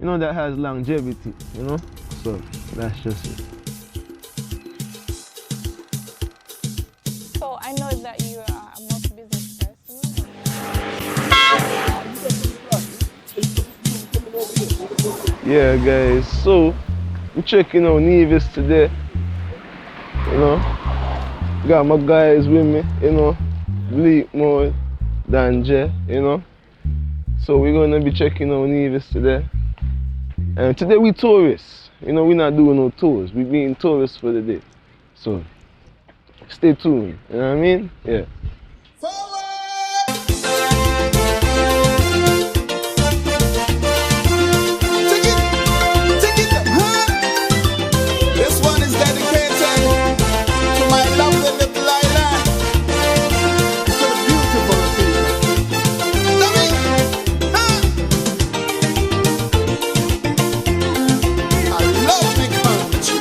you know, that has longevity, you know? So that's just it. So I know that you are a multi-business person. Yeah, guys, so I'm checking out Nevis today, you know. Got my guys with me, you know, Bleakmore, Danje, you know. So we're gonna be checking out Nevis today. And today we tourists, you know, we're not doing no tours. We're being tourists for the day. So stay tuned, you know what I mean? Yeah. This one is dedicated to my lovely little island, to the beautiful people. I love the country.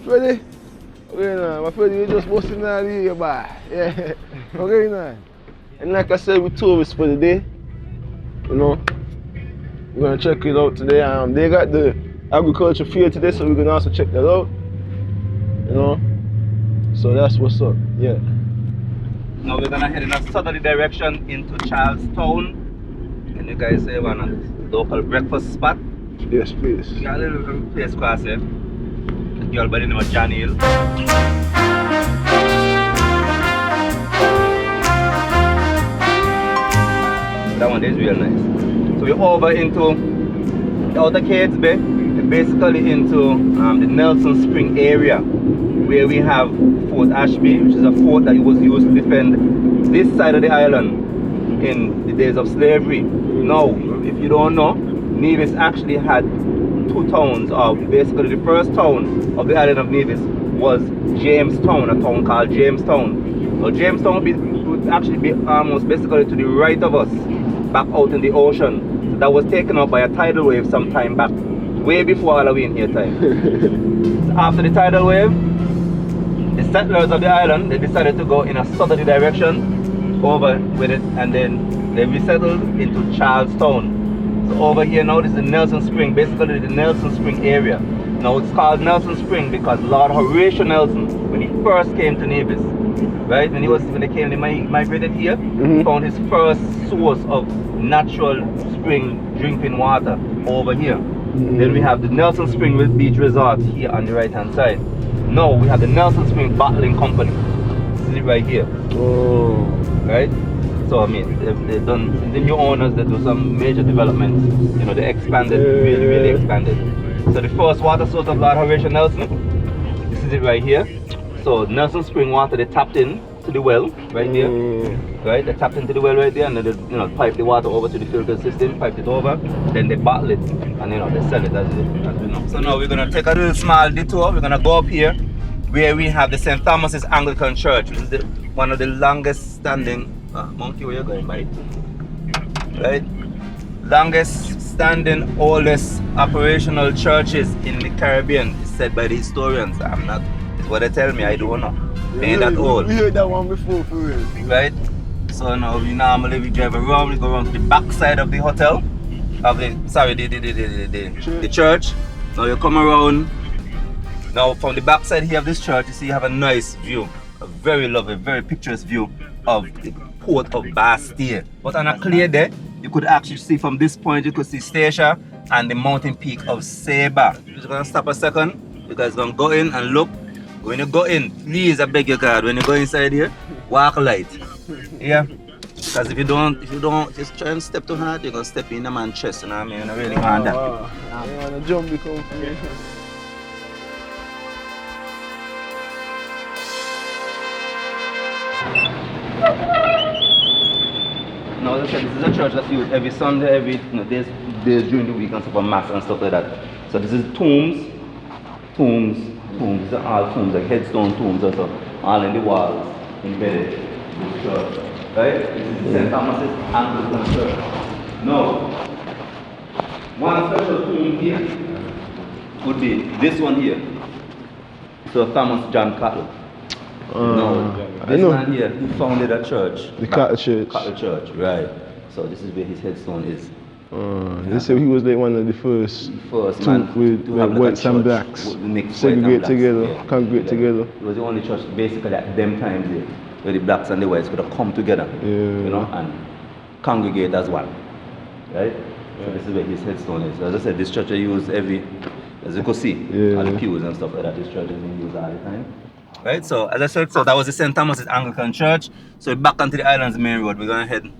Ready? Okay, now, my friend, you just busting out here, boy. Yeah. Okay, now. And like I said, we're tourists for the day. You know, we're gonna check it out today. They got the agriculture fair today, so we're gonna also check that out. You know, so that's what's up. Yeah. Now we're gonna head in a southerly direction into Charlestown. And you guys say one of the local breakfast spot. Yes, please. We got a little place across here. The girl by the name of Johnny Hill. That one is real nice. So we're over into the outer Cates Bay, and basically into the Nelson Spring area, where we have Fort Ashby, which is a fort that was used to defend this side of the island in the days of slavery. Now, if you don't know, Nevis actually had two towns. Basically, the first town of the island of Nevis was Jamestown, a town called Jamestown. So Jamestown would actually be almost basically to the right of us, back out in the ocean. So that was taken up by a tidal wave some time back, way before Halloween here time. So after the tidal wave, the settlers of the island, they decided to go in a southerly direction over with it, and then they resettled into Charlestown. So over here now, this is the Nelson Spring, basically the Nelson Spring area. Now it's called Nelson Spring because Lord Horatio Nelson, when he first came to Nevis, right, when they migrated here, he found his first source of natural spring drinking water over here. Then we have the Nelson Spring Beach Resort here on the right hand side. Now we have the Nelson Spring Bottling Company. This is it right here. Oh. Right? So I mean, they've done, the new owners, they do some major developments. You know, they expanded, really expanded. So the first water source of Lord Horatio Nelson, this is it right here. So Nelson Spring water, they tapped in to the well right here. Right? They tapped into the well right there, and then they, you know, pipe the water over to the filter system, piped it over, then they bottle it, and you know, they sell it as we know. So now we're gonna take a little small detour. We're gonna go up here where we have the St. Thomas's Anglican Church, which is one of the longest standing monkey, where you're going by, right? Longest standing, oldest operational churches in the Caribbean, is said by the historians. I'm not, it's what they tell me, I don't know. They ain't that old. We heard that one before, for real. Right? So now we drive around, we go around to the back side of the hotel, of the church. Now you come around. Now from the back side here of this church, you see you have a nice view, a very lovely, very picturesque view of the port of Bastille. But on a clear day, you could actually see from this point, you could see Stacia and the mountain peak of Sabre. You're just gonna stop a second. You guys gonna go in and look. When you go in, please, I beg your God, when you go inside here, walk light. Yeah? Because if you don't just try and step too hard, you're gonna step in a man's chest, you know what I mean? You don't really want that. You wanna jump become free. Now, as I said, this is a church that's used every Sunday, every days during the week and stuff for mass and stuff like that. So this is tombs, these are all tombs, like headstone tombs also, all in the walls, embedded in this church. Right? This is St. Thomas's Anglican Church. Now, one special tomb here would be this one here. So Thomas John Cottle. No, I this know. man here, he founded a church. The Cottle Church. Cottle Church, right. So this is where his headstone is. They say he was like one of the first First two man with to like have like a whites and church blacks with mixed segregate white and blacks. together, Yeah. congregate together. It was the only church basically at them times there, where the blacks and the whites could have come together, you know, and congregate as one, right? So this is where his headstone is. So as I said, this church I use every, as you can see, all the pews and stuff like that. This church is being used all the time. Right, so as I said, so that was the St. Thomas's Anglican Church. So back onto the island's main road, we're gonna head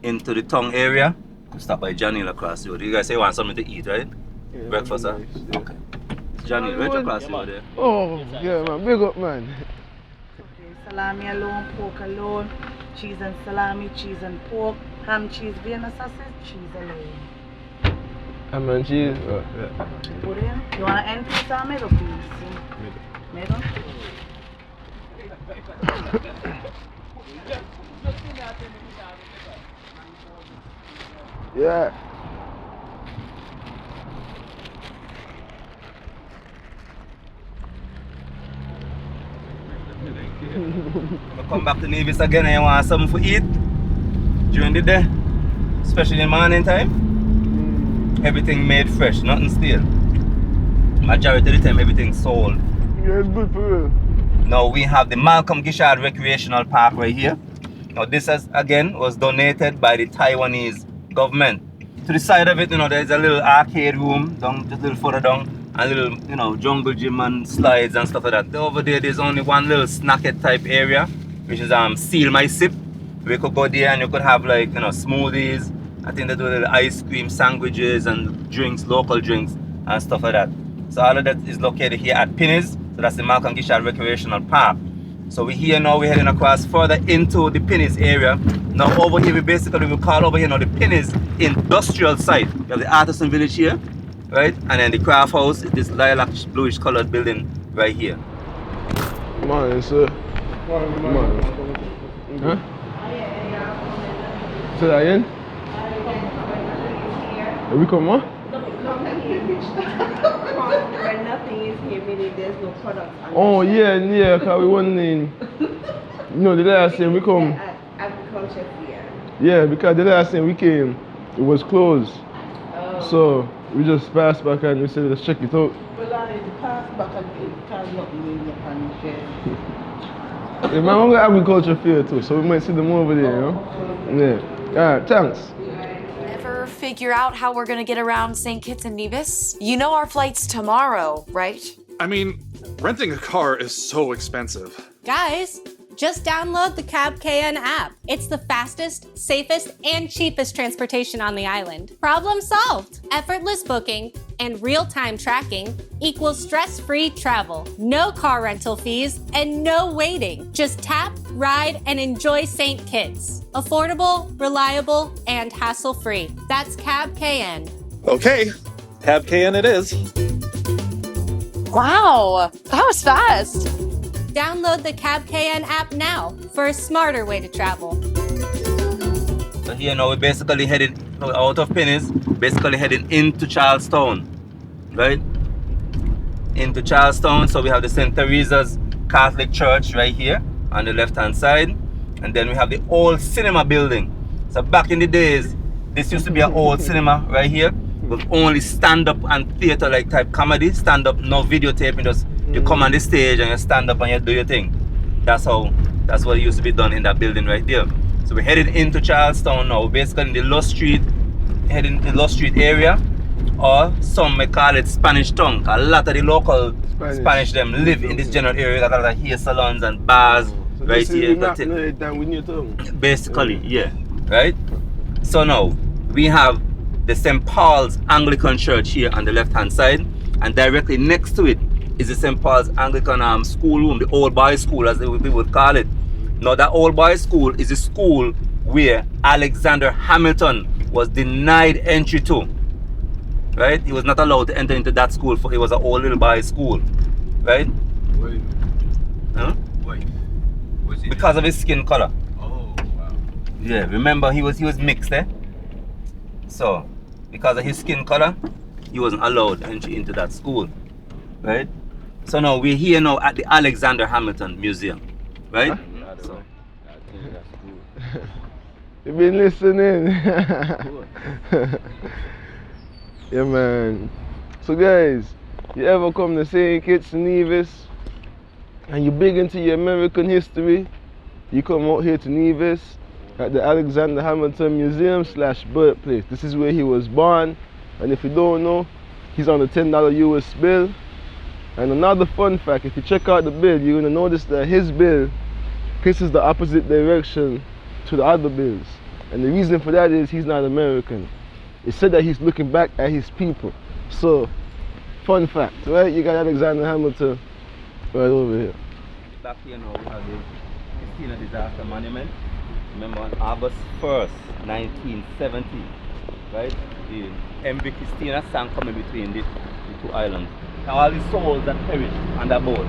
into the tongue area. We'll stop by Johnny across the road. You guys say you want something to eat, right? Yeah, Breakfast, huh? nice, yeah. Okay. It's Johnny, right across the road there. Oh, yeah, man, big up, man. Salami alone, pork alone, cheese and salami, cheese and pork, ham, cheese, Vienna sausage, cheese alone. Ham and cheese? Oh, yeah. Put in. You want to end piece or middle piece? Middle? Yeah. We'll come back to Nevis again and you want something to eat during the day, especially in the morning time. Everything made fresh, nothing stale. Majority of the time, everything's sold. Yeah, it's good for real. Now we have the Malcolm Gishard Recreational Park right here. Now this has again was donated by the Taiwanese government. To the side of it, you know, there's a little arcade room down, just a little further down, a little, you know, jungle gym and slides and stuff like that. Over there's only one little snacket type area, which is Seal My Sip. We could go there and you could have like, you know, smoothies. I think they do little ice cream sandwiches and drinks, local drinks and stuff like that. So all of that is located here at Pinnies. So that's the Malcolm Gishard Recreational Park. So we're here now, we're heading across further into the Pinnies area. Now over here, we call over here now the Pinnies Industrial Site. We have the Artisan Village here, right? And then the Craft House, this lilac bluish colored building right here. Morning, sir. Morning. Huh? Say that again? We come on? When nothing is here, meaning there's no product. Oh, yeah, because we went in. You know, the last time we come. Agriculture here. Yeah, because the last time we came, it was closed. Oh. So we just passed back and we said, let's check it out. Well, I pass back and it can't not be in Japan share. Yeah, man, we're going to agriculture fair too, so we might see them over there, you know? Yeah. Alright, thanks. Ever figure out how we're gonna get around St. Kitts and Nevis? You know our flight's tomorrow, right? I mean, renting a car is so expensive. Guys, just download the CabKN app. It's the fastest, safest, and cheapest transportation on the island. Problem solved. Effortless booking and real-time tracking equals stress-free travel. No car rental fees and no waiting. Just tap, ride, and enjoy St. Kitts. Affordable, reliable, and hassle-free. That's CabKN. Okay, CabKN it is. Wow, that was fast. Download the CabKN app now for a smarter way to travel. So here now we're basically heading out of Pinnies, basically heading into Charlestown, right? Into Charlestown. So we have the St. Teresa's Catholic Church right here on the left-hand side. And then we have the old cinema building. So back in the days, this used to be an old cinema right here with only stand-up and theater-like type comedy. Stand-up, no videotaping, just you come on the stage and you stand up and you do your thing. That's what it used to be done in that building right there. So we're headed into Charlestown now. We're basically in the Lost Street, heading to the Lost Street area, or some may call it Spanish Town. A lot of the local Spanish them live in this general area. Got a lot of hair salons and bars So right this here. is the Basically, yeah, right? So now we have the St. Paul's Anglican Church here on the left-hand side, and directly next to it is the St. Paul's Anglican schoolroom, the old boys' school as we would call it. Now that old boys' school is a school where Alexander Hamilton was denied entry to. Right? He was not allowed to enter into that school, for it was an old little boys' school. Right? Wait. Huh? Wait. Was he Because of his skin color. Oh, wow. Yeah, remember he was mixed, eh? So, because of his skin color, he wasn't allowed entry into that school. Right? So now we're here now at the Alexander Hamilton Museum, right? Huh? So, You've been listening. Yeah, man. So guys, you ever come to St. Kitts and Nevis and you're big into your American history, you come out here to Nevis at the Alexander Hamilton Museum / birthplace. This is where he was born, and if you don't know, he's on a $10 US bill. And another fun fact, if you check out the bill, you're gonna notice that his bill faces the opposite direction to the other bills. And the reason for that is he's not American. It said that he's looking back at his people. So, fun fact, right? You got Alexander Hamilton right over here. back here now we have the Christina Disaster Monument. Remember on August 1st, 1970, right? The MV Christina sank coming between the two islands. Now all the souls that perished on that boat,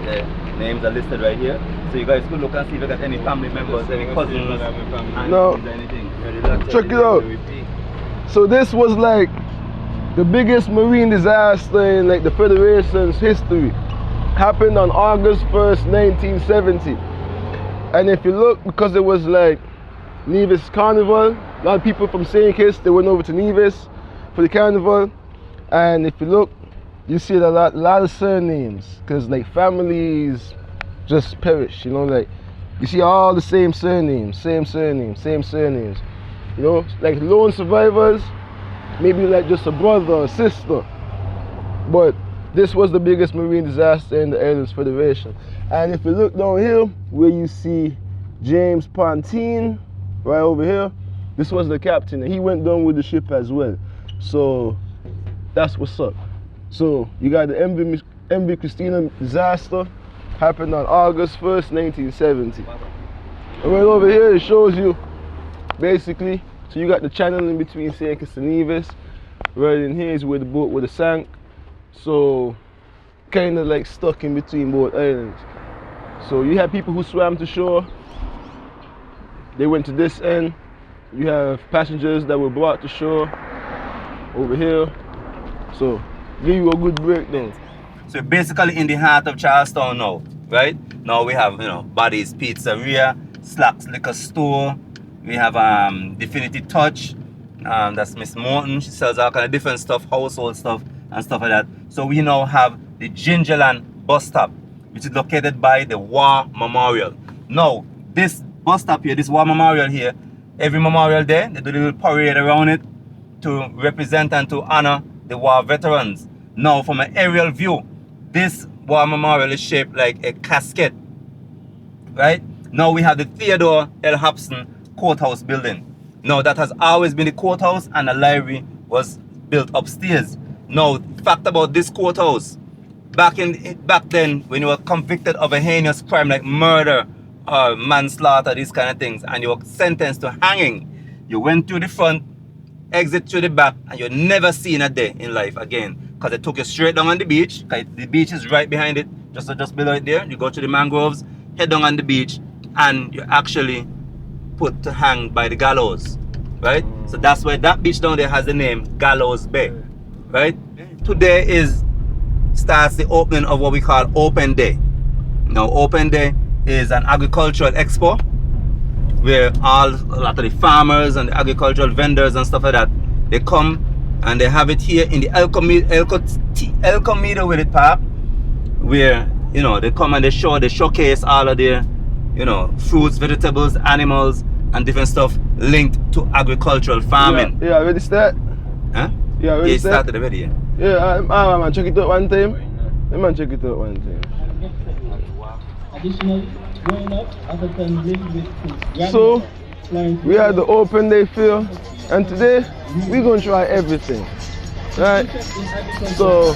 the names are listed right here. So you guys could look and see if you got any family members, any cousins, no. anything. Check it out. So this was like the biggest marine disaster in like the Federation's history. Happened on August 1st, 1970. And if you look, because it was like Nevis Carnival, a lot of people from St. Kitts, they went over to Nevis for the carnival. And if you look, you see a lot of surnames, because like families just perish, you know, like you see all the same surnames. You know, like lone survivors, maybe like just a brother or sister. But this was the biggest marine disaster in the Islands Federation. And if you look down here, where you see James Pontine, right over here, this was the captain, and he went down with the ship as well. So that's what's up. So you got the MV Christina disaster, happened on August 1st, 1970. And right over here, it shows you basically, so you got the channel in between St. Kitts and Nevis. Right in here is where the boat would have sank. So kind of like stuck in between both islands. So you have people who swam to shore, they went to this end. You have passengers that were brought to shore over here. So give you a good breakdown. So basically in the heart of Charlestown now, right? Now we have, you know, Buddy's Pizzeria, Slack's Liquor Store. We have Definity Touch. That's Miss Morton. She sells all kind of different stuff, household stuff and stuff like that. So we now have the Gingerland bus stop, which is located by the War Memorial. Now, this bus stop here, this War Memorial here, every Memorial Day, they do a little parade around it to represent and to honor the war veterans. Now, from an aerial view, this War Memorial is shaped like a casket, right? Now we have the Theodore L. Hobson Courthouse building. Now, that has always been the courthouse, and the library was built upstairs. Now, fact about this courthouse, back then, when you were convicted of a heinous crime like murder or manslaughter, these kind of things, and you were sentenced to hanging, you went through the front, exit through the back, and you're never seen a day in life again, because they took you straight down on the beach. The beach is right behind it, just below it there. You go to the mangroves, head down on the beach, and you're actually put to hang by the gallows, right? So that's why that beach down there has the name Gallows Bay, right? Today starts the opening of what we call Open Day. Now, Open Day is an agricultural expo where a lot of the farmers and the agricultural vendors and stuff like that, they come and they have it here in the El Comido with it park, where, you know, they come and they showcase all of their, you know, fruits, vegetables, animals, and different stuff linked to agricultural farming. Yeah, ready start? Huh? Yeah, ready it start? started already, yeah. Yeah, man, check it out one time. Let me check it out one time. Additionally, growing up, African lived with his So, we had the Open Day fair, and today we're gonna try everything, right? So,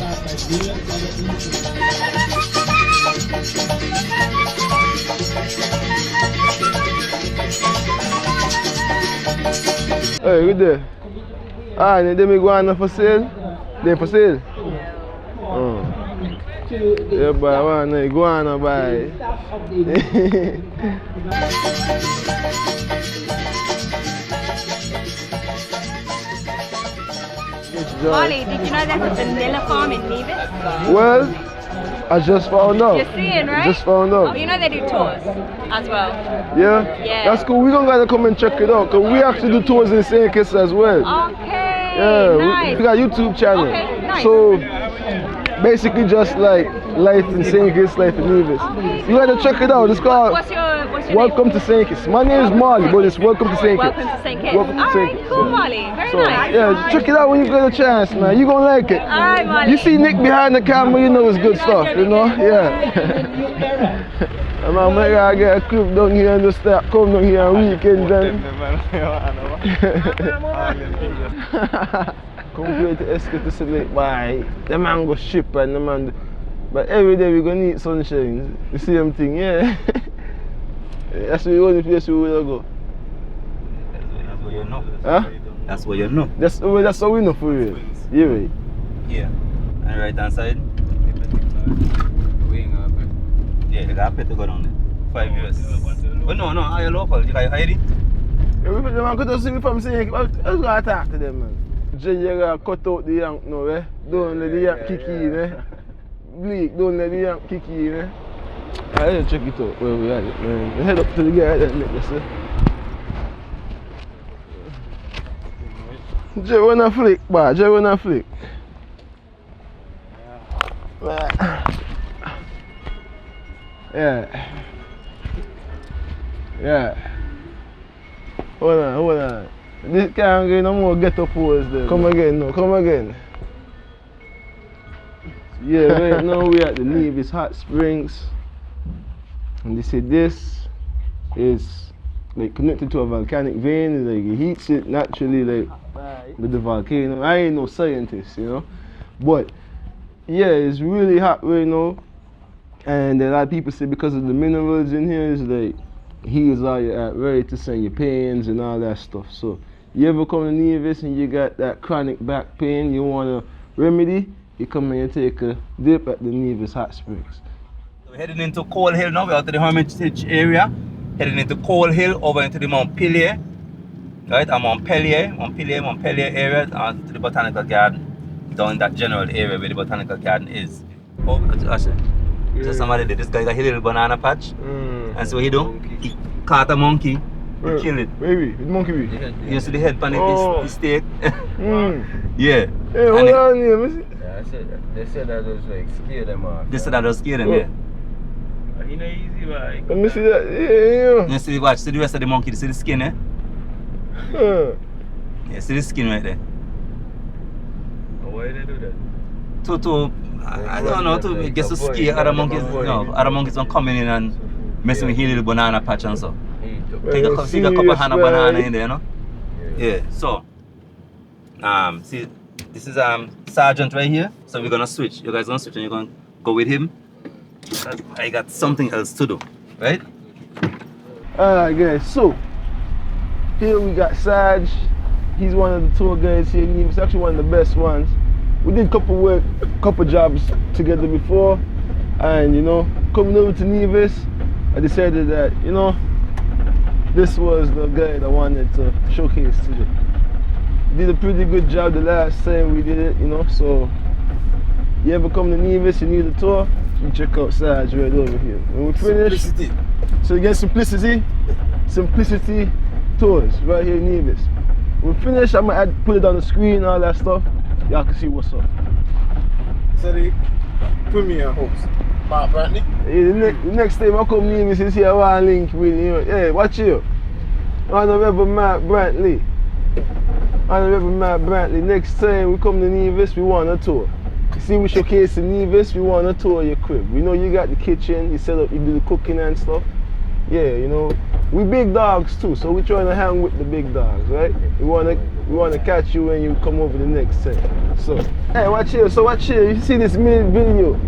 hey, we there? Ah, and then we go on for sale? They for sale? Oh. Yeah, boy, I want to go on and buy. Marle, did you know there's a vanilla farm in Nevis? Well, I just found out. You're seeing, right? Just found out. You know they do tours as well. Yeah? Yeah. That's cool. We're gonna come and check it out because we actually do tours in St. Kitts as well. Okay. Yeah, Nice. we got a YouTube channel. Okay, nice. So basically just like life in St. Kitts, life in Nevis. You gotta check it out. It's called What's your Welcome to St. Kitts. My name is Marle, but it's Welcome to St. Kitts. Welcome to St. Kitts. Welcome to St. Alright, Kitts. cool, Marley. Very So, nice. yeah, check it out when you get a chance, man. You gonna like it. Alright, Marley. You see Nick behind the camera, you know it's good stuff, you know? Yeah. And man, I gotta get a clip down here and just start come down here on weekends and compared to Escape to Select, boy, the man go ship and the man. But every day we gonna eat sunshine. The same thing, yeah. That's the only place we will go. That's what you know. Huh? That's what you know. That's what we know for real. Yeah, right. Yeah. And right hand side? Yeah, you got pay to go down there. 5 years. But no, are you local? You got your ID? Yeah, we put them on, could see me from saying, I was gonna talk to them, man. Jay, you gotta cut out the yank now, eh? Don't let the yank kick in, eh? Bleak, don't let the yank kick in, eh? Alright, let's check it out where we at it, man. We head up to the guy that make this, eh? Jay, wanna flick, boy? Jay, wanna flick? Yeah. Yeah. Hold on. This can't get no more ghetto pose there. Come again, no, come again. Yeah, right now we're at the Nevis Hot Springs. And they say this is like connected to a volcanic vein, like it heats it naturally like with the volcano. I ain't no scientist, you know. But yeah, it's really hot right now. And a lot of people say because of the minerals in here, it's like heals all your arthritis and your pains and all that stuff. So you ever come to Nevis and you got that chronic back pain, you want a remedy, you come and you take a dip at the Nevis Hot Springs. We're heading into Coal Hill now. We're out to the Hermitage area. Heading into Coal Hill over into the Montpelier. Right, I'm Montpelier area to the Botanical Garden. Down in that general area where the Botanical Garden is. Oh, actually. So somebody did. This guy got his little banana patch. And so what he do? He caught a monkey. He killed it. Baby, the monkey be? You see the head pan the steak? Yeah. Hey, hold on here, miss. Yeah, they said that was like scare them off. They said that was scare them, yeah. He not easy, like. Let me see that. Yeah. You see, watch, see the rest of the monkey, you see the skin, eh? Yeah, see the skin right there. Why they do that? I don't know, to get to scare other monkeys. No, other monkeys don't come in and messing with his little banana patch and so. Take a couple of hand of banana in there, no? Yeah. So, see, this is Sergeant right here. So we're gonna switch. You guys gonna switch and you're gonna go with him. I got something else to do, right? Alright guys, so here we got Sarge. He's one of the tour guides here. He's actually one of the best ones. We did couple jobs together before, and you know, coming over to Nevis, I decided that, you know, this was the guy that I wanted to showcase today. We did a pretty good job the last time we did it, you know, so you ever come to Nevis, you need a tour, you check out Sarge right over here. When we finish, so again, Simplicity Tours right here in Nevis. When we finish, I'm gonna put it on the screen, all that stuff. Y'all can see what's up. So the premier host, Mark Brantley. Yeah, the next time I come Nevis, you see I want to link with you. Yeah, watch you. Honorable Mark Brantley. Next time we come to Nevis, we want a tour. You see, we showcase in Nevis, we want to tour your crib. We know you got the kitchen, you set up, you do the cooking and stuff. Yeah, you know, we big dogs too, so we're trying to hang with the big dogs, right? We want to catch you when you come over the next time. So, hey, watch here. So watch here. You see this video?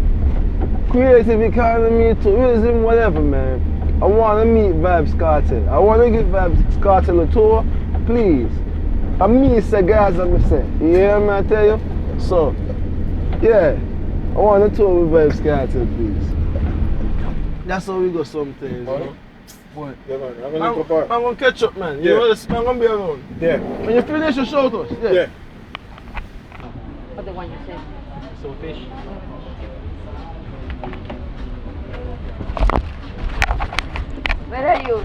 Creative economy, tourism, whatever, man. I want to meet Vibes Cartel. I want to give Vibes Cartel a tour, please. I mean, say guys, I'm saying. You hear me? I tell you. So, yeah, I want to tour with Vibes Cartel, please. That's how we go sometimes, you know. What? Yeah, man, I'm gonna catch up, man. You know this, I'm gonna be around. Yeah. When you finish, you shout us. Yeah. What the one you said? So fish. Where are you?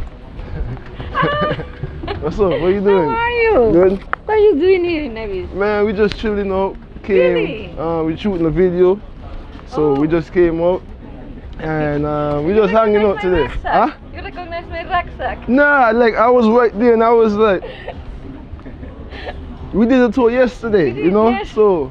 What's up? What are you doing? How are you? Good. What are you doing here in Nevis? Man, we just chilling out. Really? We shooting a video, so we just came out and we just hanging out today. Huh? You recognize my rucksack? Nah, like I was right there and I was like, we did a tour yesterday, you know, so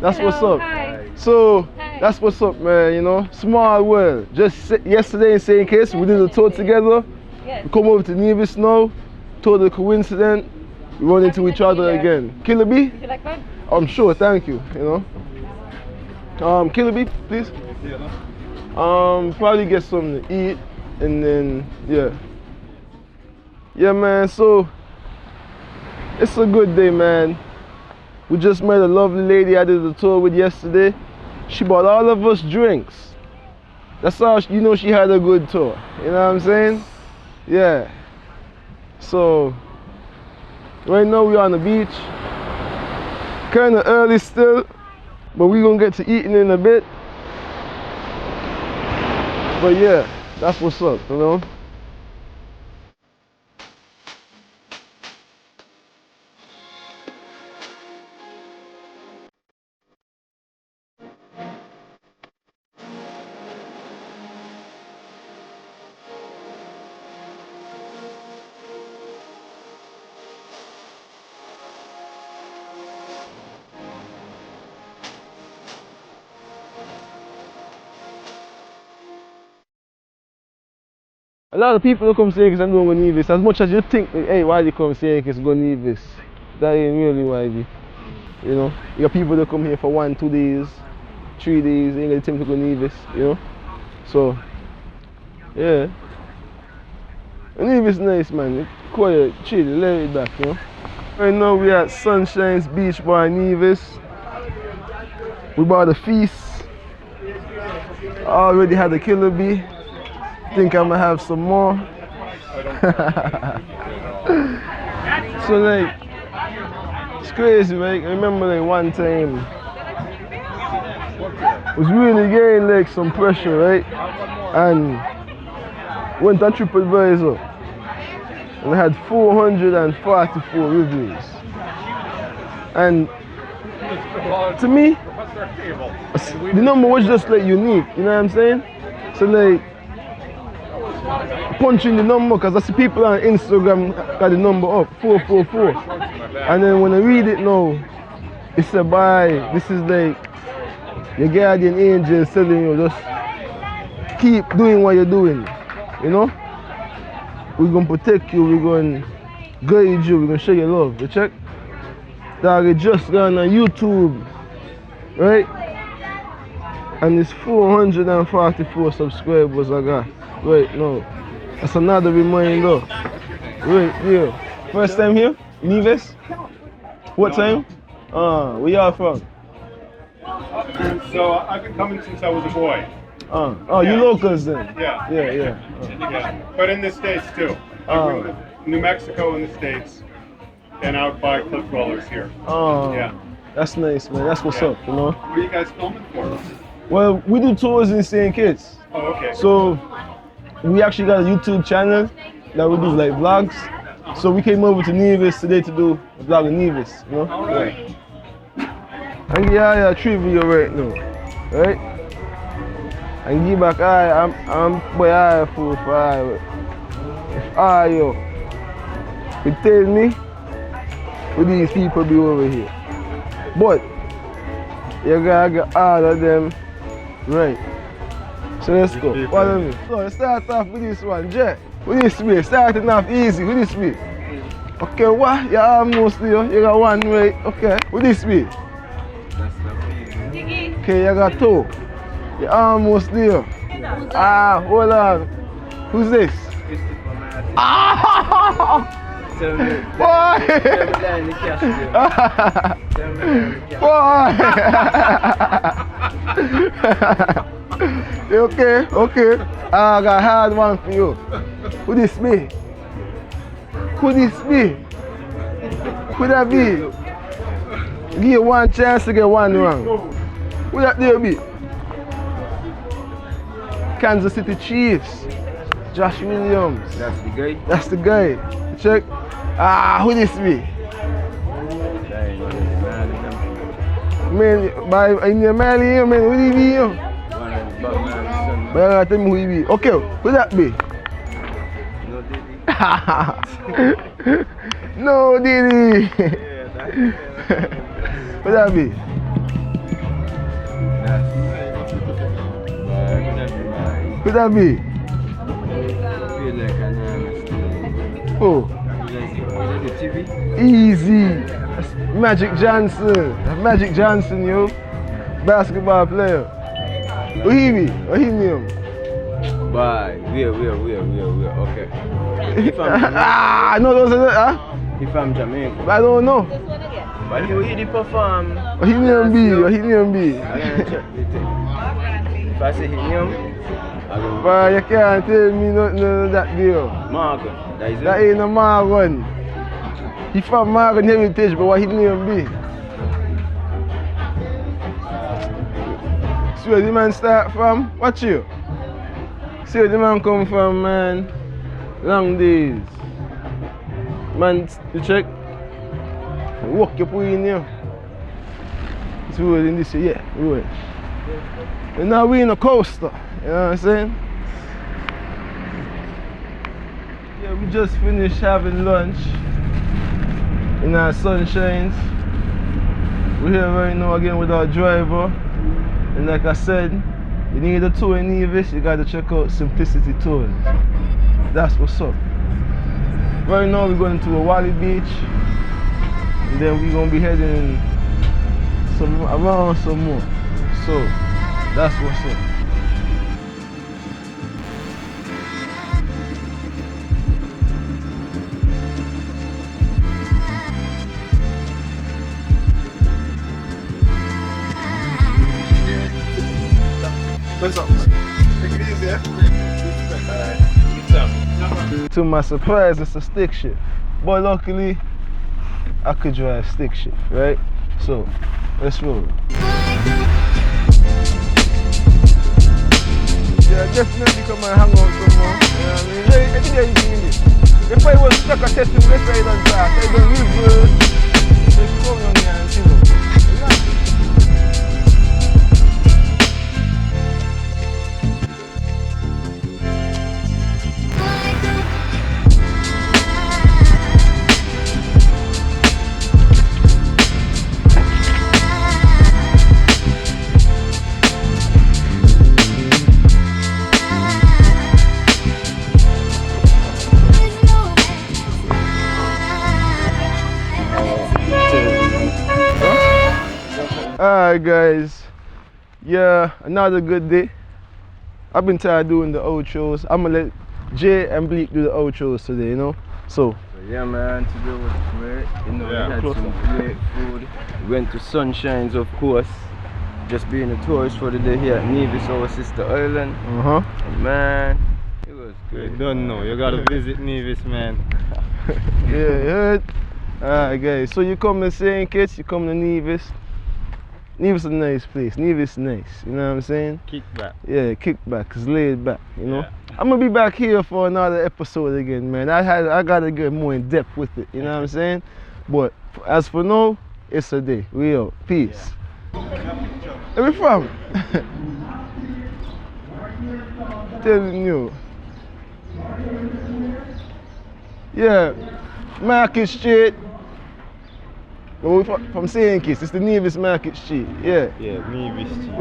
that's what's up. Hi. So that's what's up, man, you know, small world. Just yesterday in St. Kitts, we did a tour together. Yes. We come over to Nevis now, total coincidence, we run into each other again. Killer B? Would you like one? I'm sure, thank you, you know. Killer B, please. Probably get something to eat and then, yeah, man, so it's a good day, man. We just met a lovely lady I did the tour with yesterday. She bought all of us drinks. That's how you know she had a good tour, you know what I'm saying? Yeah. So right now we're on the beach. Kind of early still, but we're gonna get to eating in a bit. But yeah, that's what's up, you know. A lot of people don't come St. Kitts and don't go Nevis. As much as you think, hey, why do you come St. Kitts, go Nevis? That ain't really why. You know, you got people that come here for 1, 2 days, 3 days, ain't got time to go Nevis, you know? So, yeah. And Nevis is nice, man. It's quiet, chill, lay it back, you know? Right now we at Sunshine's Beach Bar in Nevis. We bought a feast. I already had a killer bee. Think I'm gonna have some more. So like, it's crazy, right? I remember like one time, was really getting like some pressure, right? And went on TripAdvisor and I had 444 reviews. And to me, the number was just like unique, you know what I'm saying? So like, punching the number, because I see people on Instagram got the number up, 444. And then when I read it now, it said, bye, this is like your guardian angel telling you, just keep doing what you're doing, you know? We're going to protect you, we're going to guide you, we're going to show you love, you check? Dog, it just gone on YouTube, right? And it's 444 subscribers I got right now. That's another reminder. Right here. First time here? Nevis? What time? Where y'all from? So I've been coming since I was a boy. Oh, you locals then? Yeah. Yeah. But in the States too. I grew up in New Mexico in the States and out by cliff dwellers here. Yeah. That's nice, man. That's what's up, you know? What are you guys filming for? Well, we do tours in St. Kitts. Oh, okay. So we actually got a YouTube channel that we do like vlogs. So we came over to Nevis today to do a vlog in Nevis, you know? Alright. And yeah, trivia right now, right? And give back I'm boy I 4-5. If you tell me who these people be over here. But you gotta get all of them right. So let's go. Follow me. So let's start off with this one, Jet. With this way, starting off easy, with this way. Okay, what? You're almost there. You got one right. Okay. With this way. Okay, you got 2. You're almost there. Hold on. Who's this? Boy! Okay. I got a hard one for you. Who this be? Who that be? Give you one chance to get one wrong. Who that there be? Kansas City Chiefs. Josh Williams. That's the guy. That's the guy. Check. Ah, who this be? Man, by in the Marle here, man, who he be here? But I tell me who he be. Okay, who that be? No, Diddy. Who that be? Who that be? Oh. Easy. That's Magic Johnson. That's Magic Johnson, yo. Basketball player. Who he be? What he name? Bye. Where. Okay. Ah, no, those are the, huh? He from Jamaica. I don't know. But he did perform. What he name be? What he name be? I gotta check the thing. If I say his name, I go. But you can't tell me nothing of that deal. Morgan. That ain't a Morgan. He from Morgan Heritage, but what his name be? See where the man start from? Watch you. See where the man come from, man. Long days. Man, you check. Walk your put in here. It's road in this, yeah, road. And now we in a coaster, you know what I'm saying? Yeah, we just finished having lunch in our sunshines. We're here right now again with our driver. And like I said, you need a tour in Nevis, you gotta check out Simplicity Tours. That's what's up. Right now we're going to a Wally Beach. And then we're gonna be heading around some more. So that's what's up. What's up? Take it easy, yeah? To my surprise, it's a stick shift. But luckily, I could drive stick shift, right? So, let's roll. Yeah, definitely come and hang out some more. You know what I mean? Yeah, I think anything in this. If I was stuck at testing, let's say I don't pass. I don't reverse. Just come on here and see them. Alright guys, yeah, another good day. I've been tired of doing the outros. I'm gonna let Jay and Bleak do the outros today, you know? So yeah man, today was great. You know, yeah, we had some great food. We went to Sunshines, of course. Just being a tourist for the day here at Nevis, our sister island. And man, it was great. You don't know, you gotta visit Nevis, man. yeah, you heard? Alright guys, so you come to St. Kitts, you come to Nevis. Nevis is a nice place. Nevis is nice, you know what I'm saying? Kick back. Yeah, kick back, it's laid back, you know? Yeah. I'm gonna be back here for another episode again, man. I gotta get more in depth with it, you know what I'm saying? But as for now, it's a day. We out. Peace. Where we from? Telling you. Yeah, Market Street. Well, we're from St. Kitts, it's the Nevis Market Street, yeah. Yeah, Nevis Street.